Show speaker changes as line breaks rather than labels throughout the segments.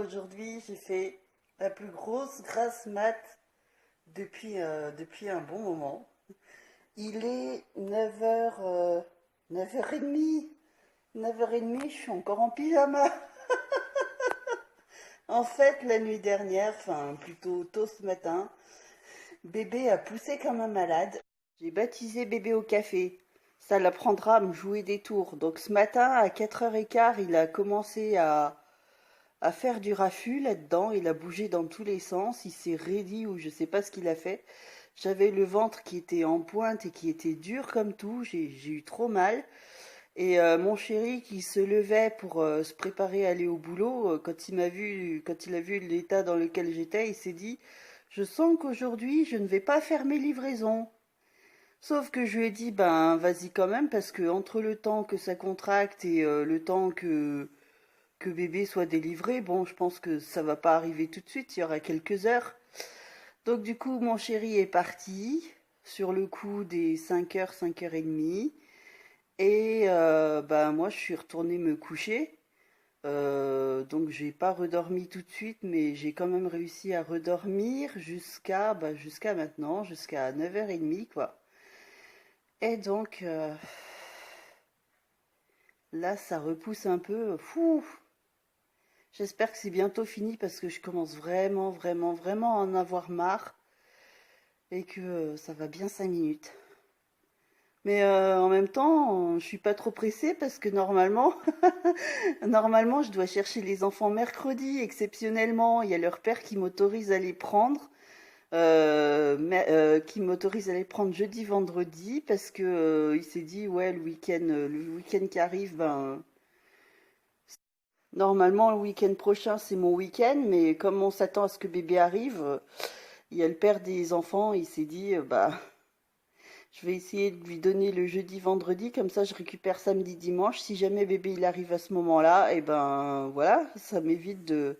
Aujourd'hui, j'ai fait la plus grosse grasse mat depuis un bon moment. Il est 9h, 9h30. 9h30, je suis encore en pyjama. En fait, la nuit dernière, enfin plutôt tôt ce matin, bébé a poussé comme un malade. J'ai baptisé bébé au café. Ça l'apprendra à me jouer des tours. Donc ce matin, à 4h15, il a commencé à faire du raffut là-dedans. Il a bougé dans tous les sens. Il s'est raidi ou je sais pas ce qu'il a fait. J'avais le ventre qui était en pointe et qui était dur comme tout. J'ai eu trop mal. Et mon chéri qui se levait pour se préparer à aller au boulot, quand il a vu l'état dans lequel j'étais, il s'est dit, je sens qu'aujourd'hui je ne vais pas faire mes livraisons. Sauf que je lui ai dit, ben vas-y quand même, parce que entre le temps que ça contracte et le temps que bébé soit délivré, bon, je pense que ça va pas arriver tout de suite, il y aura quelques heures. Donc du coup, mon chéri est parti sur le coup des 5h, 5h30. Et ben moi, je suis retournée me coucher. Donc j'ai pas redormi tout de suite, mais j'ai quand même réussi à redormir jusqu'à maintenant, jusqu'à 9h30, quoi. Et donc là, ça repousse un peu. Fou! J'espère que c'est bientôt fini parce que je commence vraiment, vraiment, vraiment à en avoir marre et que ça va bien 5 minutes. Mais en même temps, je suis pas trop pressée parce que normalement, normalement, je dois chercher les enfants mercredi. Exceptionnellement, il y a leur père qui m'autorise à les prendre, qui m'autorise à les prendre jeudi, vendredi, parce que il s'est dit ouais le week-end qui arrive, ben normalement le week-end prochain c'est mon week-end, mais comme on s'attend à ce que bébé arrive, il y a le père des enfants, il s'est dit bah je vais essayer de lui donner le jeudi, vendredi, comme ça je récupère samedi, dimanche. Si jamais bébé il arrive à ce moment-là, et ben voilà, ça m'évite de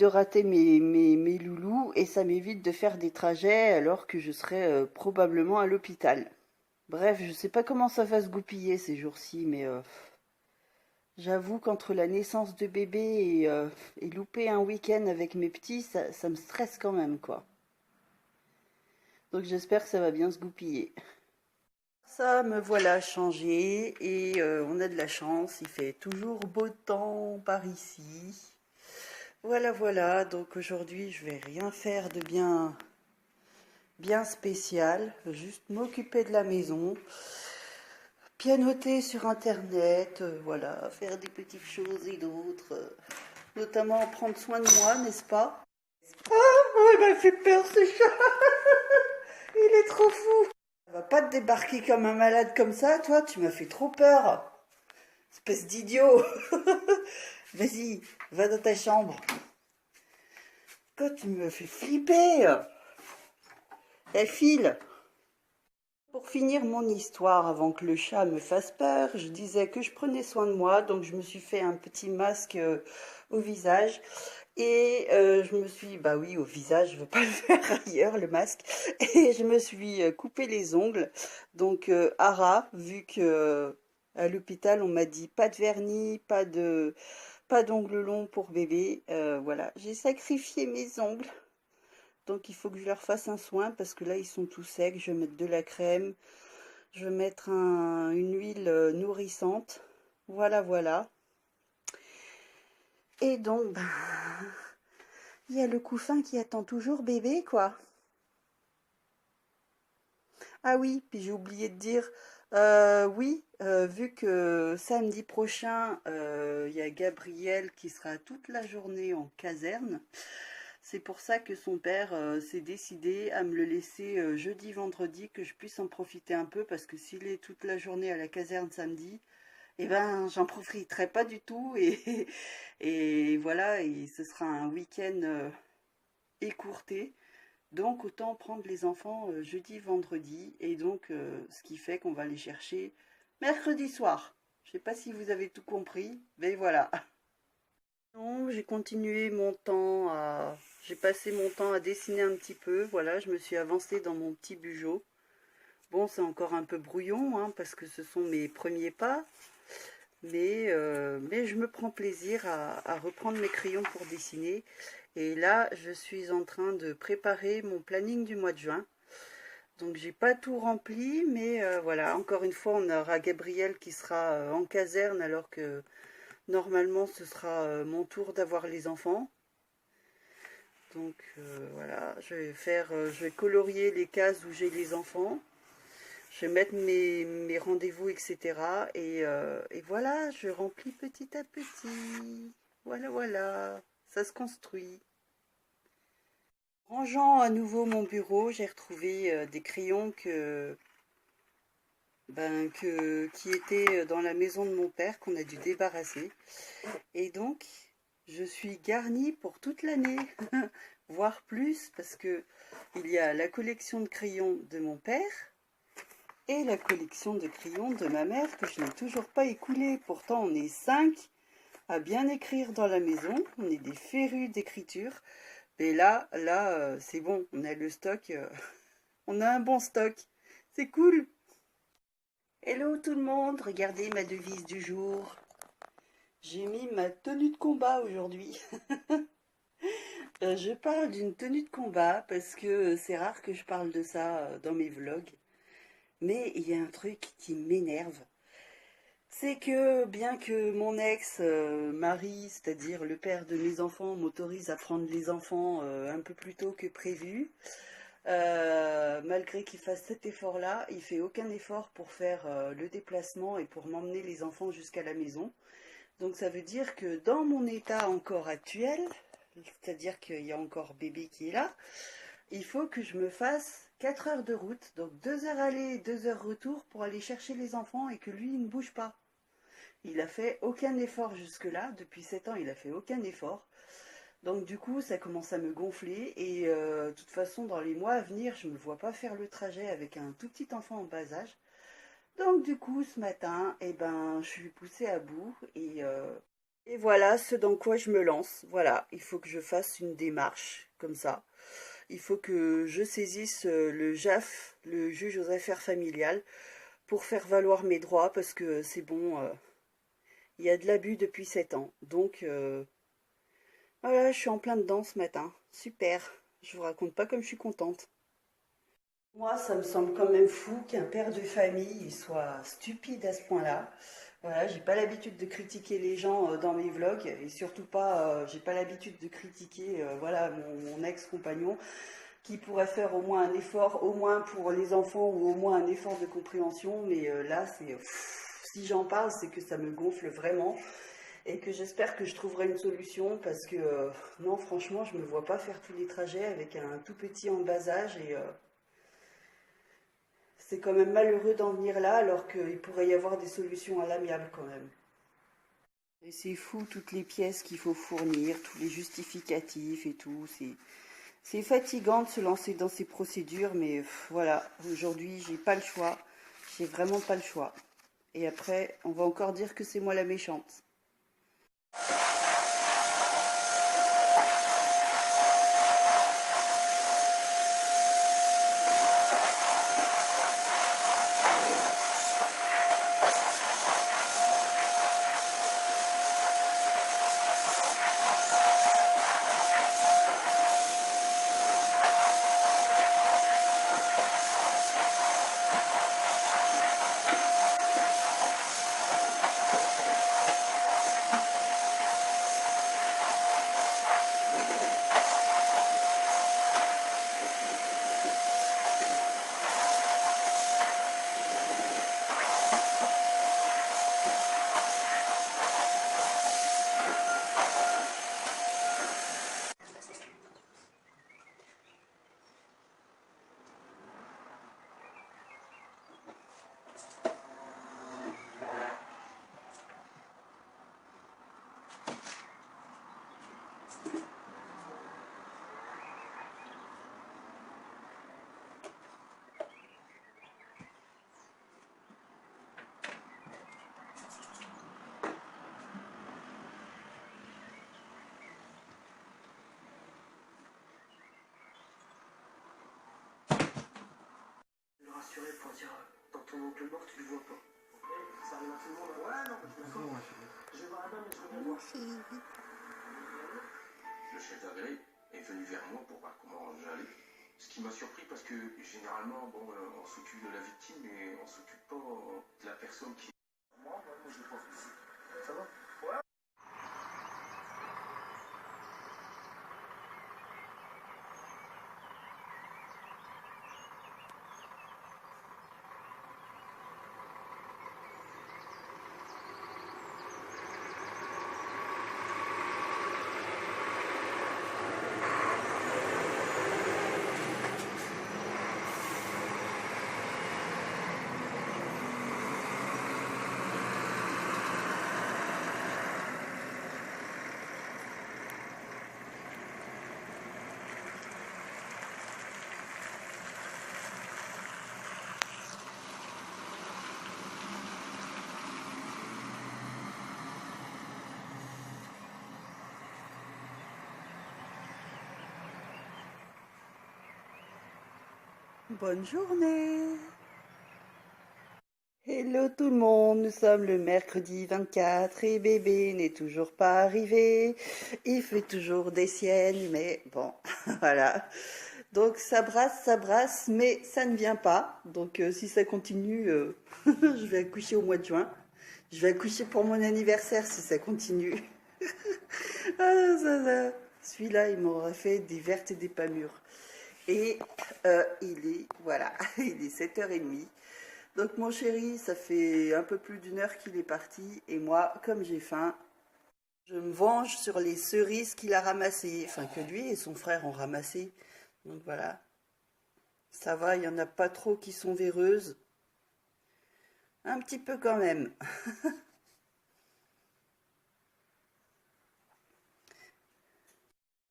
rater mes loulous et ça m'évite de faire des trajets alors que je serai probablement à l'hôpital. Bref, je sais pas comment ça va se goupiller ces jours-ci, mais j'avoue qu'entre la naissance de bébé et louper un week-end avec mes petits, ça me stresse quand même, quoi. Donc j'espère que ça va bien se goupiller. Ça, me voilà changé et on a de la chance, il fait toujours beau temps par ici. Voilà, voilà, donc aujourd'hui je vais rien faire de bien spécial, juste m'occuper de la maison, pianoter sur internet, voilà, faire des petites choses et d'autres, notamment prendre soin de moi, n'est-ce pas? Oh, il m'a fait peur ce chat, il est trop fou. Ça va pas te débarquer comme un malade comme ça, toi, tu m'as fait trop peur. Espèce d'idiot. Vas-y, va dans ta chambre. Toi, tu me fais flipper. Elle file. Pour finir mon histoire, avant que le chat me fasse peur, je disais que je prenais soin de moi, donc je me suis fait un petit masque au visage. Et je me suis, bah oui, au visage, je veux pas le faire ailleurs, le masque. Et je me suis coupé les ongles. Donc, à ras, vu que à l'hôpital, on m'a dit pas de vernis, pas d'ongles longs pour bébé. Voilà, j'ai sacrifié mes ongles. Donc, il faut que je leur fasse un soin parce que là, ils sont tout secs. Je vais mettre de la crème. Je vais mettre une huile nourrissante. Voilà, voilà. Et donc, bah, il y a le couffin qui attend toujours bébé, quoi. Ah oui, puis j'ai oublié de dire, oui, vu que samedi prochain, il y a Gabriel qui sera toute la journée en caserne, c'est pour ça que son père s'est décidé à me le laisser jeudi, vendredi, que je puisse en profiter un peu, parce que s'il est toute la journée à la caserne samedi, eh ben, j'en profiterai pas du tout, et, et voilà, et ce sera un week-end écourté. Donc autant prendre les enfants jeudi, vendredi, et donc ce qui fait qu'on va les chercher mercredi soir. Je sais pas si vous avez tout compris, mais voilà. Donc j'ai continué mon temps à... J'ai passé mon temps à dessiner un petit peu, voilà, je me suis avancée dans mon petit bugeot. Bon, c'est encore un peu brouillon, hein, parce que ce sont mes premiers pas, mais je me prends plaisir à reprendre mes crayons pour dessiner. Et là, je suis en train de préparer mon planning du mois de juin. Donc j'ai pas tout rempli, mais voilà, encore une fois, on aura Gabriel qui sera en caserne alors que normalement ce sera mon tour d'avoir les enfants. Donc voilà, je vais colorier les cases où j'ai les enfants. Je vais mettre mes rendez-vous, etc. Et voilà, je remplis petit à petit. Voilà, voilà, ça se construit. Rangeant à nouveau mon bureau, j'ai retrouvé des crayons qui étaient dans la maison de mon père, qu'on a dû débarrasser. Et donc, je suis garnie pour toute l'année, voire plus, parce que il y a la collection de crayons de mon père et la collection de crayons de ma mère que je n'ai toujours pas écoulée. Pourtant, on est 5 à bien écrire dans la maison, on est des férus d'écriture. Mais là, c'est bon, on a le stock, on a un bon stock, c'est cool. Hello tout le monde, regardez ma devise du jour. J'ai mis ma tenue de combat aujourd'hui. Je parle d'une tenue de combat parce que c'est rare que je parle de ça dans mes vlogs. Mais il y a un truc qui m'énerve. C'est que bien que mon ex-mari, c'est-à-dire le père de mes enfants, m'autorise à prendre les enfants un peu plus tôt que prévu, malgré qu'il fasse cet effort-là, il fait aucun effort pour faire le déplacement et pour m'emmener les enfants jusqu'à la maison. Donc ça veut dire que dans mon état encore actuel, c'est-à-dire qu'il y a encore bébé qui est là, il faut que je me fasse 4 heures de route, donc 2 heures aller, 2 heures retour pour aller chercher les enfants et que lui il ne bouge pas. Il a fait aucun effort jusque-là, depuis 7 ans il a fait aucun effort. Donc du coup ça commence à me gonfler et de toute façon dans les mois à venir je ne me vois pas faire le trajet avec un tout petit enfant en bas âge. Donc du coup ce matin je suis poussée à bout et voilà ce dans quoi je me lance. Voilà, il faut que je fasse une démarche comme ça. Il faut que je saisisse le JAF, le juge aux affaires familiales, pour faire valoir mes droits parce que c'est bon, il y a de l'abus depuis 7 ans. Donc voilà, je suis en plein dedans ce matin. Super. Je vous raconte pas comme je suis contente. Moi, ça me semble quand même fou qu'un père de famille il soit stupide à ce point-là. Voilà, j'ai pas l'habitude de critiquer les gens dans mes vlogs et surtout pas, j'ai pas l'habitude de critiquer voilà mon ex-compagnon qui pourrait faire au moins un effort, au moins pour les enfants ou au moins un effort de compréhension. Mais là, si j'en parle, c'est que ça me gonfle vraiment et que j'espère que je trouverai une solution parce que non, franchement, je me vois pas faire tous les trajets avec un tout petit en bas âge et c'est quand même malheureux d'en venir là alors qu'il pourrait y avoir des solutions à l'amiable quand même. Et c'est fou toutes les pièces qu'il faut fournir, tous les justificatifs et tout. C'est fatigant de se lancer dans ces procédures, mais voilà, aujourd'hui j'ai pas le choix. J'ai vraiment pas le choix. Et après, on va encore dire que c'est moi la méchante. Le rassurer pour dire dans ton oncle mort, tu le vois pas. Ça arrive à Mon chéri.
Le chef d'agréé est venu vers moi pour voir comment j'allais. Ce qui m'a surpris parce que généralement, bon, on s'occupe de la victime, mais on s'occupe pas de la personne qui... Moi, je pas fait. Ça va? Ouais.
Bonne journée. Hello tout le monde, nous sommes le mercredi 24 et bébé n'est toujours pas arrivé. Il fait toujours des siennes, mais bon, voilà. Donc ça brasse, mais ça ne vient pas. Donc si ça continue, je vais accoucher au mois de juin. Je vais accoucher pour mon anniversaire si ça continue. Ah, celui-là, il m'aurait fait des vertes et des pas mûres. Et voilà, il est 7h30. Donc mon chéri, ça fait un peu plus d'1 heure qu'il est parti. Et moi, comme j'ai faim, je me venge sur les cerises qu'il a ramassées. Enfin, que lui et son frère ont ramassées. Donc voilà. Ça va, il n'y en a pas trop qui sont véreuses. Un petit peu quand même.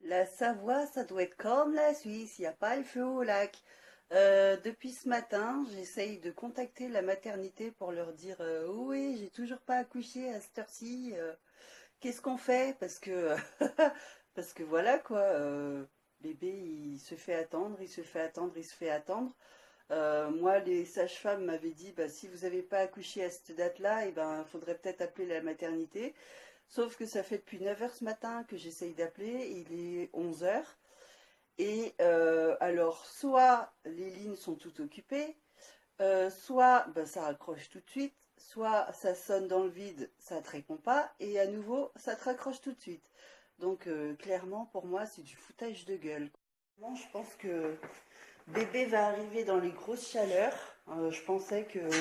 La Savoie, ça doit être comme la Suisse, il n'y a pas le feu au lac. Depuis ce matin, j'essaye de contacter la maternité pour leur dire oui, j'ai toujours pas accouché à cette heure-ci. Qu'est-ce qu'on fait? Parce que parce que voilà quoi, bébé il se fait attendre, il se fait attendre, il se fait attendre. Moi, les sages-femmes m'avaient dit bah, si vous n'avez pas accouché à cette date-là, il faudrait peut-être appeler la maternité. Sauf que ça fait depuis 9 heures ce matin que j'essaye d'appeler, il est 11 heures. Et alors, soit les lignes sont toutes occupées, soit ben, ça raccroche tout de suite, soit ça sonne dans le vide, ça ne te répond pas, et à nouveau, ça te raccroche tout de suite. Donc, clairement, pour moi, c'est du foutage de gueule. Moi, je pense que bébé va arriver dans les grosses chaleurs. Je pensais qu'au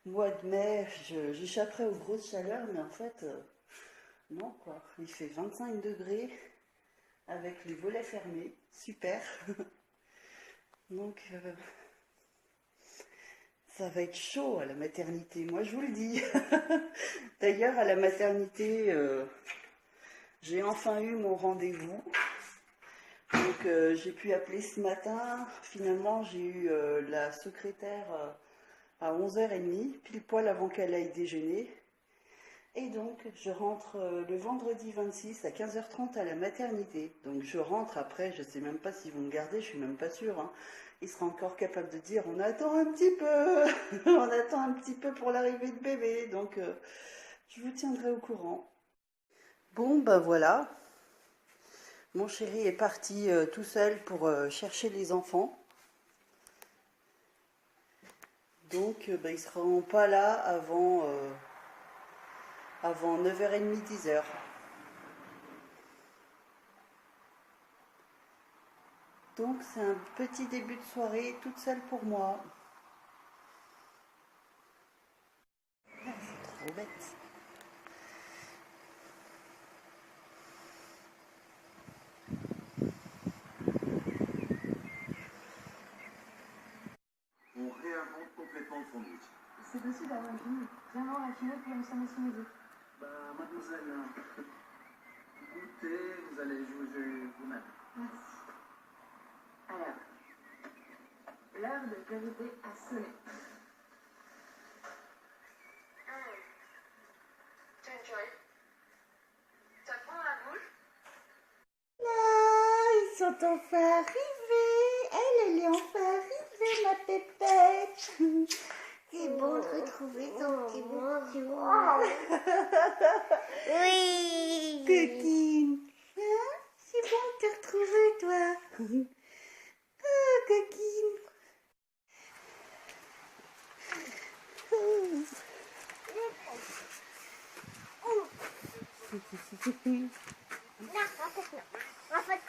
mois de mai, j'échapperais aux grosses chaleurs, mais en fait, non, quoi. Il fait 25 degrés avec les volets fermés. Super. Donc, ça va être chaud à la maternité, moi je vous le dis. D'ailleurs, à la maternité, j'ai enfin eu mon rendez-vous. Donc, j'ai pu appeler ce matin. Finalement, j'ai eu la secrétaire à 11h30, pile poil avant qu'elle aille déjeuner. Et donc, je rentre le vendredi 26 à 15h30 à la maternité. Donc, je rentre après, je ne sais même pas s'ils vont me garder, je suis même pas sûre. Hein. Il sera encore capable de dire on attend un petit peu, on attend un petit peu pour l'arrivée de bébé. Donc, je vous tiendrai au courant. Bon, ben voilà. Mon chéri est parti tout seul pour chercher les enfants. Donc, ben, ils ne seront pas là avant 9h30, 10h. Donc c'est un petit début de soirée toute seule pour moi. Ah, c'est trop bête.
On réinvente complètement le sandwich.
C'est possible d'avoir une fille vraiment raffinée pour une sommation midi.
Bah, mademoiselle, goûtez, vous allez juger vous-même.
Merci. Alors, l'heure de vérité a sonné. Tu enjoy? Ça prend dans la bouche?
Là, ils sont enfin arrivés. Elle est enfin arrivée, ma pépette.
C'est bon de retrouver ton petit bonjour. Oui.
Coquine. Hein? C'est bon de te retrouver, toi. Ah, coquine.
Non, en fait, non. En fait,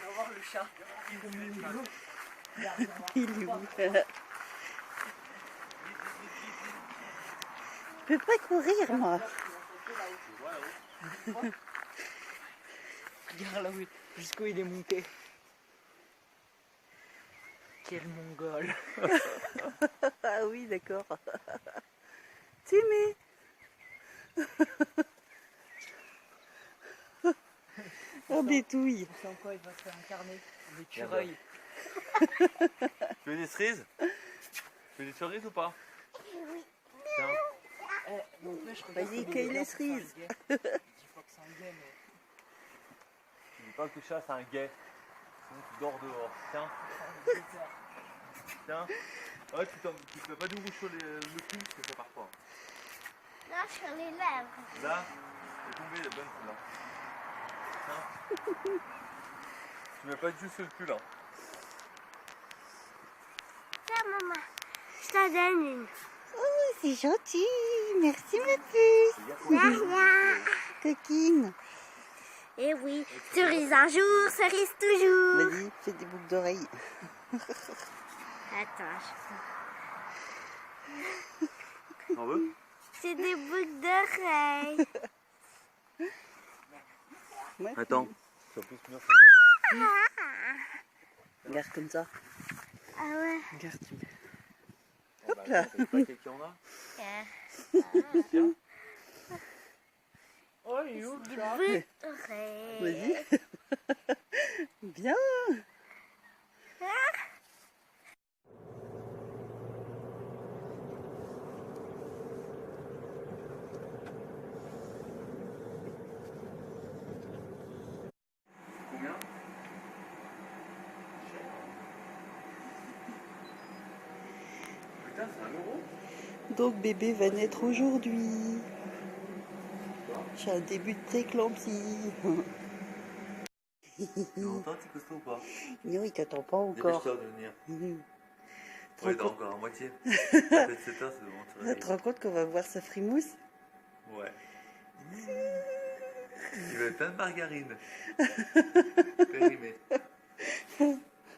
On va voir le chat.
Il est où? Je peux pas courir, moi.
Regarde là où, jusqu'où il est monté. Quel mongol.
Ah oui, d'accord. Timé. Oh, détouille.
C'est en quoi il va se faire incarner en écureuil.
Tu veux des cerises? Tu veux des cerises ou pas? Tiens.
N'empêche, regarde
Vas-y,
comme
cueille
il
les
est
cerises.
là pour faire le gay. Je dis pas que c'est un gay, mais
Tu dis pas que le chat c'est un gay. Sinon tu dors dehors. Tiens, tiens. Ouais, tu te mets pas du rouge sur le cul, c'est ça parfois.
là, sur les lèvres.
Là, c'est tombé la bonne celle-là. Tiens. Tu mets pas du tout sur le cul là.
Tiens, maman, je t'en donne une.
Oh, c'est gentil. Merci, ma puce.
Rien.
Coquine.
Eh oui, cerise un jour, cerise toujours.
Vas-y, fais des boucles d'oreilles.
Attends,
T'en veux?
c'est des boucles d'oreilles.
Ouais.
Attends, ça pousse bien celle-là.
Regarde comme ça.
Ah ouais.
Regarde, tu mets.
Hop
là.
C'est pas qui en a?
Des
Tiens.
oh, il est où le chat?
boucles d'oreilles.
Vas-y. Bien.
Combien? Putain, c'est 1 euro?
Donc, bébé va naître aujourd'hui. J'ai un début de préclampsie.
T'entends, tu costaud ou pas?
Non, il t'attend pas encore.
Dépêche-toi de venir.
Mhm.
Ouais, il dort encore à moitié. Peut-être 7 heures, c'est bon, tu
Tu te rends compte qu'on va voir sa frimousse?
Ouais. Il va être plein de margarine. Périmée.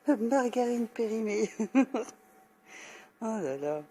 Margarine périmée. Oh là là.